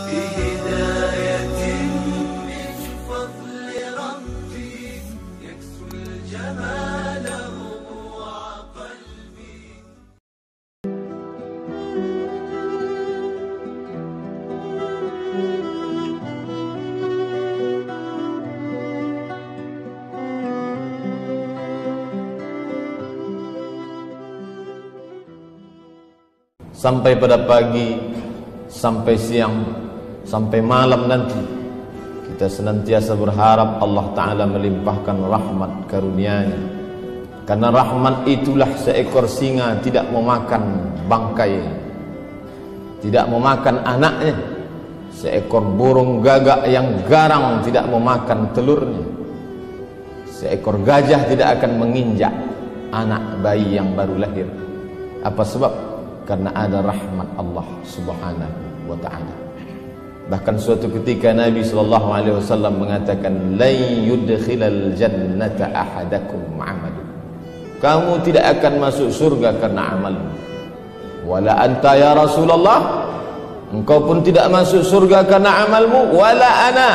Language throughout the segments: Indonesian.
بهداية من فضل ربي يكسو الجمال ربوع قلبي. Sampai pada pagi, sampai siang, sampai malam nanti, kita senantiasa berharap Allah Ta'ala melimpahkan rahmat karunia-Nya. Karena rahmat itulah seekor singa tidak memakan bangkai, tidak memakan anaknya. Seekor burung gagak yang garang tidak memakan telurnya. Seekor gajah tidak akan menginjak anak bayi yang baru lahir. Apa sebab? Karena ada rahmat Allah Subhanahu wa ta'ala. Bahkan suatu ketika Nabi SAW mengatakan, "La yudkhilal jannata ahadakum amalu." Kamu tidak akan masuk surga karena amalmu. Wala anta ya Rasulullah, engkau pun tidak masuk surga karena amalmu. Wala ana,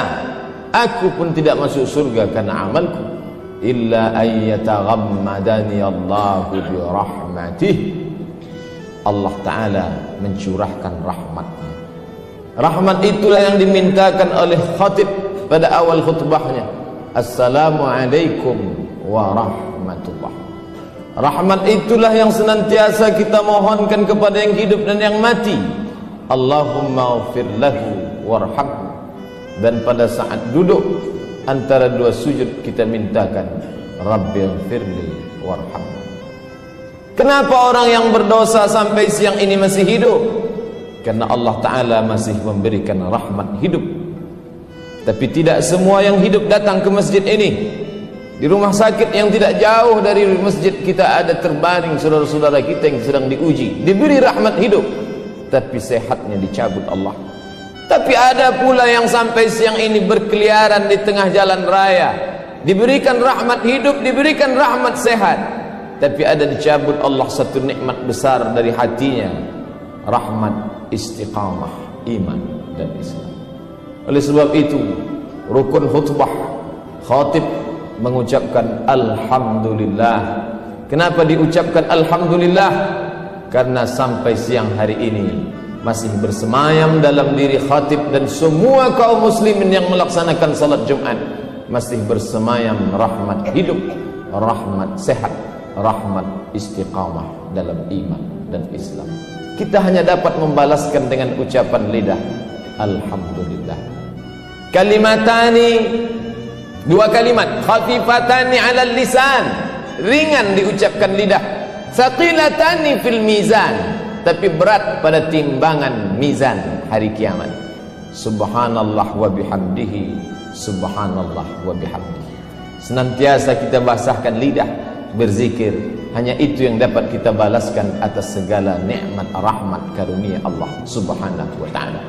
aku pun tidak masuk surga karena amalku. Illa ayyataghammadani Allahu bi rahmatih. Allah Ta'ala mencurahkan rahmatnya. Rahmat itulah yang dimintakan oleh khatib pada awal khutbahnya. Assalamualaikum warahmatullah. Rahmat itulah yang senantiasa kita mohonkan kepada yang hidup dan yang mati. Allahumma ghfir lahu warhamhu. Dan pada saat duduk antara dua sujud kita mintakan Rabbi ghfirli warhamhu. Kenapa orang yang berdosa sampai siang ini masih hidup? Karena Allah Ta'ala masih memberikan rahmat hidup. Tapi tidak semua yang hidup datang ke masjid ini. Di rumah sakit yang tidak jauh dari masjid kita ada terbaring saudara-saudara kita yang sedang diuji, diberi rahmat hidup, tapi sehatnya dicabut Allah. Tapi ada pula yang sampai siang ini berkeliaran di tengah jalan raya, diberikan rahmat hidup, diberikan rahmat sehat, tapi ada dicabut Allah satu nikmat besar dari hatinya, rahmat istiqamah iman dan Islam. Oleh sebab itu rukun khutbah khatib mengucapkan alhamdulillah. Kenapa diucapkan alhamdulillah? Karena sampai siang hari ini masih bersemayam dalam diri khatib dan semua kaum muslimin yang melaksanakan salat Jumat, masih bersemayam rahmat hidup, rahmat sehat, rahmat istiqamah dalam iman dan Islam. Kita hanya dapat membalaskan dengan ucapan lidah alhamdulillah. Kalimatani, dua kalimat, khafifatani 'alal lisan, ringan diucapkan lidah, thaqilatani fil mizan, tapi berat pada timbangan mizan hari kiamat. Subhanallah wa bihamdihi, subhanallah wa bihamdihi. Senantiasa kita basahkan lidah berzikir, hanya itu yang dapat kita balaskan atas segala nikmat rahmat karunia Allah Subhanahu wa ta'ala.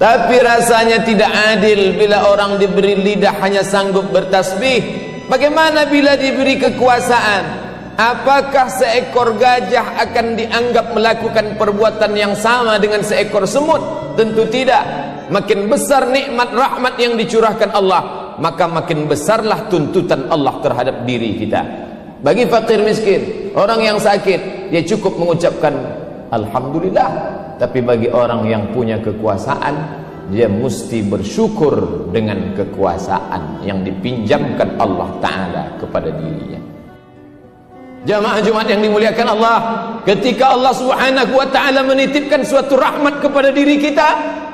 Tapi rasanya tidak adil bila orang diberi lidah hanya sanggup bertasbih. Bagaimana bila diberi kekuasaan? Apakah seekor gajah akan dianggap melakukan perbuatan yang sama dengan seekor semut? Tentu tidak. Makin besar nikmat rahmat yang dicurahkan Allah, maka makin besarlah tuntutan Allah terhadap diri kita. Bagi fakir miskin, orang yang sakit, dia cukup mengucapkan alhamdulillah. Tapi bagi orang yang punya kekuasaan, dia mesti bersyukur dengan kekuasaan yang dipinjamkan Allah Ta'ala kepada dirinya. Jamaah Jumat yang dimuliakan Allah, ketika Allah Subhanahu wa ta'ala menitipkan suatu rahmat kepada diri kita,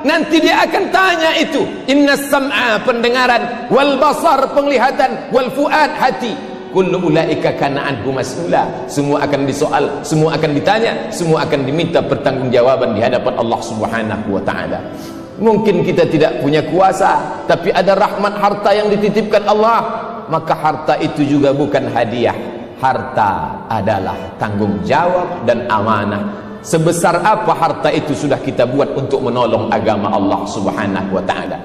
nanti dia akan tanya itu. Innas sam'a, pendengaran, wal basar, penglihatan, wal fuad, hati, kullu ulaika kana anhu mas'ula. Semua akan disoal, semua akan ditanya, semua akan diminta pertanggungjawaban di hadapan Allah Subhanahu wa ta'ala. Mungkin kita tidak punya kuasa, tapi ada rahmat harta yang dititipkan Allah, maka harta itu juga bukan hadiah. Harta adalah tanggung jawab dan amanah. Sebesar apa harta itu sudah kita buat untuk menolong agama Allah Subhanahu wa ta'ala.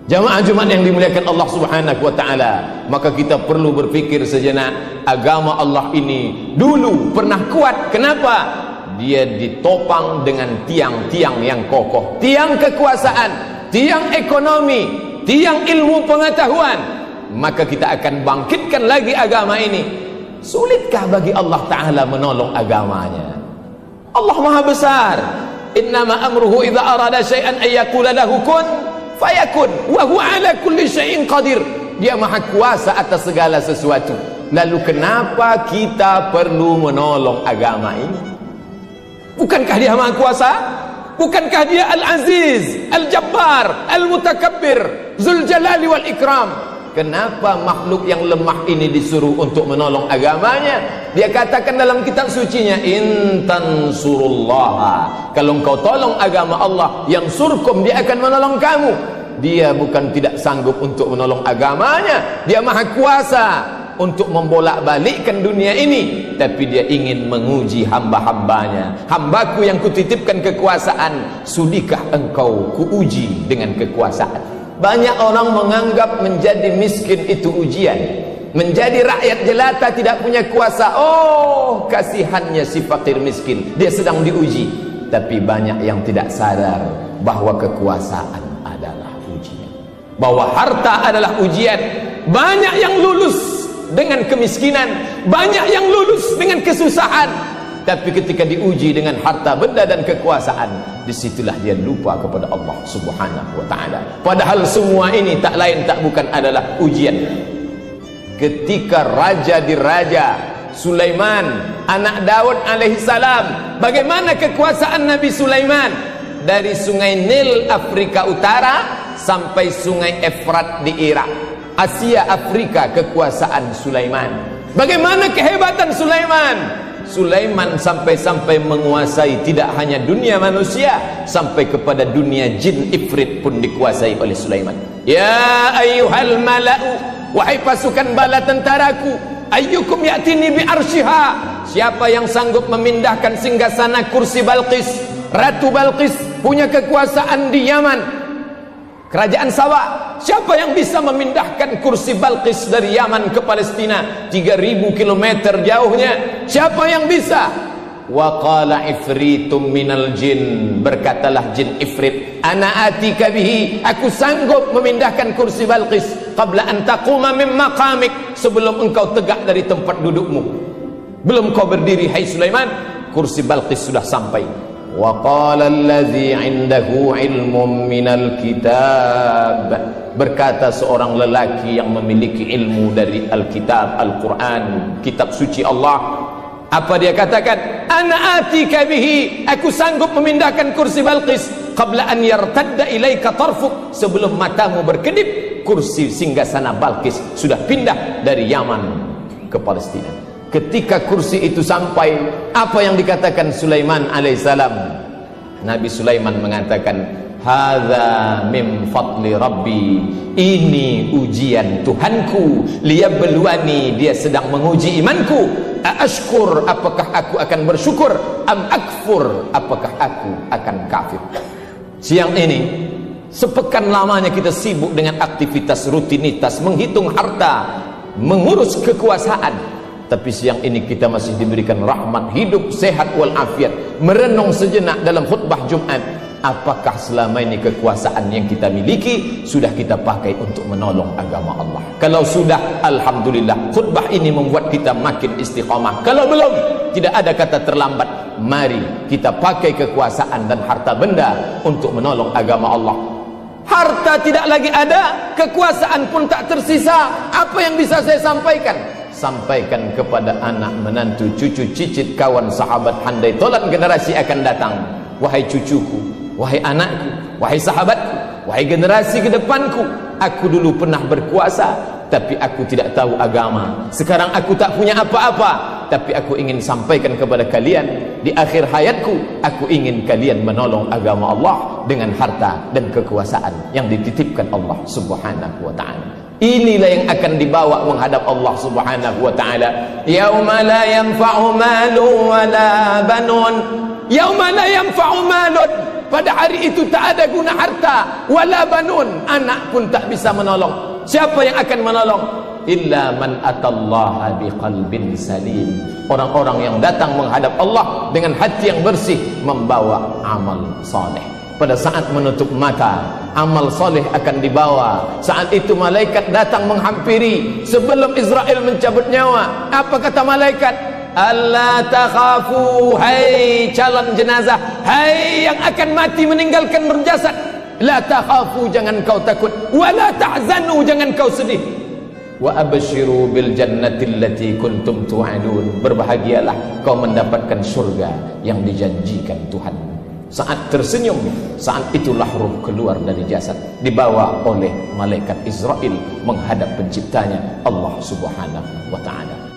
Jamaah Jumat yang dimuliakan Allah Subhanahu wa ta'ala, maka kita perlu berpikir sejenak. Agama Allah ini dulu pernah kuat. Kenapa? dia ditopang dengan tiang-tiang yang kokoh, tiang kekuasaan, tiang ekonomi, tiang ilmu pengetahuan, maka kita akan bangkitkan lagi agama ini. Sulitkah bagi Allah Ta'ala menolong agamanya? Allah Maha Besar. Innama amruhu idza arada syai'an ay yaqula lahu kun fayakun wa huwa ala kulli syai'in qadir. Dia Maha Kuasa atas segala sesuatu. Lalu kenapa kita perlu menolong agama ini? Bukankah dia Maha Kuasa? Bukankah dia Al-Aziz, Al-Jabbar, Al-Mutakabbir, Zul Jalali wal Ikram? Kenapa makhluk yang lemah ini disuruh untuk menolong agamanya? Dia katakan dalam kitab sucinya, in tansurullah, kalau engkau tolong agama Allah, yang surkum, dia akan menolong kamu. Dia bukan tidak sanggup untuk menolong agamanya, dia Maha Kuasa untuk membolak-balikkan dunia ini, tapi dia ingin menguji hamba-hambanya. Hambaku yang kutitipkan kekuasaan, sudikah engkau kuuji dengan kekuasaan? Banyak orang menganggap menjadi miskin itu ujian, menjadi rakyat jelata tidak punya kuasa, oh kasihannya si fakir miskin, dia sedang diuji. Tapi banyak yang tidak sadar bahwa kekuasaan adalah ujian, bahwa harta adalah ujian. Banyak yang lulus dengan kemiskinan, banyak yang lulus dengan kesusahan, tapi ketika diuji dengan harta benda dan kekuasaan, disitulah dia lupa kepada Allah Subhanahu wa ta'ala. Padahal semua ini tak lain tak bukan adalah ujian. Ketika raja diraja, Sulaiman anak Daud alaihissalam, bagaimana kekuasaan Nabi Sulaiman? Dari sungai Nil Afrika Utara sampai sungai Efrat di Irak, Asia Afrika, kekuasaan Sulaiman. Bagaimana kehebatan Sulaiman? Sulaiman sampai-sampai menguasai tidak hanya dunia manusia, sampai kepada dunia jin ifrit pun dikuasai oleh Sulaiman. Ya ayyuhal mala'u, wahai pasukan bala tentaraku, ayyukum ya'tini bi arsyiha, siapa yang sanggup memindahkan singgasana kursi Balqis, Ratu Balqis punya kekuasaan di Yaman, kerajaan Sabah. Siapa yang bisa memindahkan kursi Balqis dari Yaman ke Palestina, 3000 km jauhnya? Siapa yang bisa? Wa qala ifritum minal jin, berkatalah jin ifrit, ana atika bihi, aku sanggup memindahkan kursi Balqis qabla an taquma min maqamik, sebelum engkau tegak dari tempat dudukmu. Belum kau berdiri hai Sulaiman, kursi Balqis sudah sampai. Wa qala allazi 'indahu 'ilmun minal kitab, berkata seorang lelaki yang memiliki ilmu dari Alkitab, Al-Quran, kitab suci Allah. Apa dia katakan? Ana atika bihi, aku sanggup memindahkan kursi Balqis qabla an yartadda ilaika tarfuk, sebelum matamu berkedip, kursi singgasana Balqis sudah pindah dari Yaman ke Palestina. Ketika kursi itu sampai, apa yang dikatakan Sulaiman alaihissalam? Nabi Sulaiman mengatakan, hadza min fadli rabbi, ini ujian Tuhanku, liyabluwani, dia sedang menguji imanku. Ashkur, apakah aku akan bersyukur, am akfur, apakah aku akan kafir. Siang ini sepekan lamanya kita sibuk dengan aktivitas rutinitas, menghitung harta, mengurus kekuasaan. Tapi siang ini kita masih diberikan rahmat hidup sehat walafiat, merenung sejenak dalam khutbah Jumat. Apakah selama ini kekuasaan yang kita miliki sudah kita pakai untuk menolong agama Allah? Kalau sudah, alhamdulillah, khutbah ini membuat kita makin istiqamah. Kalau belum, tidak ada kata terlambat. Mari kita pakai kekuasaan dan harta benda untuk menolong agama Allah. Harta tidak lagi ada, kekuasaan pun tak tersisa. Apa yang bisa saya sampaikan? Sampaikan kepada anak, menantu, cucu, cicit, kawan, sahabat, handai tolan generasi akan datang. Wahai cucuku, wahai anakku, wahai sahabatku, wahai generasi ke depanku, aku dulu pernah berkuasa, tapi aku tidak tahu agama. Sekarang aku tak punya apa-apa, tapi aku ingin sampaikan kepada kalian, di akhir hayatku, aku ingin kalian menolong agama Allah dengan harta dan kekuasaan yang dititipkan Allah Subhanahu wa ta'ala. Inilah yang akan dibawa menghadap Allah Subhanahu wa ta'ala. Yauma la yanfa'u malun wala banun, yauma la yanfa'u malun, pada hari itu tak ada guna harta, wala banun, anak pun tak bisa menolong. Siapa yang akan menolong? Illa man atallaha biqalbin salim, orang-orang yang datang menghadap Allah dengan hati yang bersih, membawa amal saleh. Pada saat menutup mata, amal soleh akan dibawa. Saat itu malaikat datang menghampiri. Sebelum Israel mencabut nyawa, apa kata malaikat? Allah takhafu, hai calon jenazah, hai yang akan mati meninggalkan berjasad, la takhafu, jangan kau takut, wa la tahzanu, jangan kau sedih, wa abshiru bil jannati allati kuntum tu'adun, berbahagialah kau mendapatkan surga yang dijanjikan Tuhan. Saat tersenyum, saat itulah ruh keluar dari jasad, dibawa oleh malaikat Israel menghadap penciptanya Allah Subhanahu wa ta'ala.